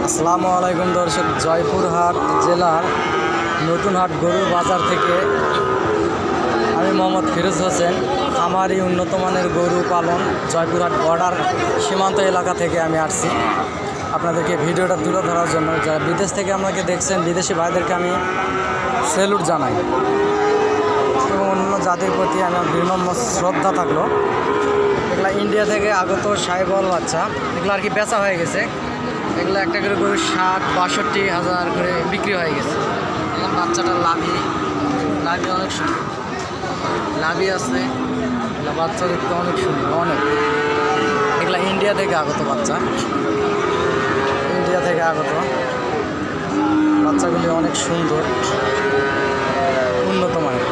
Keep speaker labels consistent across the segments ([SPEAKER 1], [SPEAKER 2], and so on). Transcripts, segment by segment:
[SPEAKER 1] আসসালামু আলাইকুম দর্শক, জয়পুরহাট জেলার নতুনহাট গরুর বাজার থেকে আমি মোহাম্মদ ফিরোজ হোসেন, খামারি উন্নত মানের গরু পালন জয়পুরহাট বর্ডার সীমান্ত এলাকা থেকে আমি আসছি আপনাদেরকে ভিডিওটা তুলে ধরার জন্য। যারা বিদেশ থেকে আমাকে দেখছেন, বিদেশি ভাইদেরকে আমি স্যালুট জানাই এবং অন্য জাতির প্রতি আমার বিনম্র শ্রদ্ধা থাকলো। এগুলা ইন্ডিয়া থেকে আগত সাইবল বাচ্চা, এগুলো আর কি বেচা হয়ে গেছে। এগুলো একটা করে গরু 60-62 হাজার করে বিক্রি হয়ে গেছে। এখন বাচ্চাটার লাভি অনেক সুন্দর, লাভি আছে, বাচ্চা দেখতে অনেক সুন্দর, অনেক। এগুলা ইন্ডিয়া থেকে আগত বাচ্চা, ইন্ডিয়া থেকে আগত বাচ্চাগুলি অনেক সুন্দর, উন্নত মানের।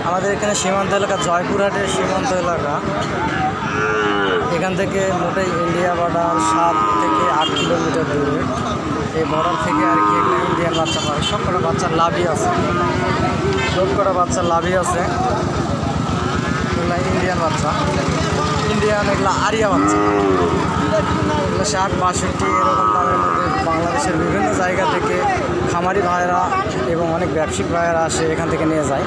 [SPEAKER 1] আমাদের এখানে সীমান্ত এলাকা, জয়পুরহাটের সীমান্ত এলাকা, এখান থেকে মোটেই ইন্ডিয়া বর্ডার 7 থেকে 8 কিলোমিটার দূরে। এই বর্ডার থেকে আর কি এখানে ইন্ডিয়ান বাচ্চা পায়। সব কটা বাচ্চার লাভই আছে, সব কটা বাচ্চার লাভই আছে। এগুলা ইন্ডিয়ান বাচ্চা, ইন্ডিয়ান, এগুলা আরিয়া বাচ্চা। এগুলো 60-62 এরকম দামের মধ্যে বাংলাদেশের বিভিন্ন জায়গা থেকে খামারি ভাইয়েরা এবং অনেক ব্যবসায়িক ভাইয়েরা আসে, এখান থেকে নিয়ে যায়।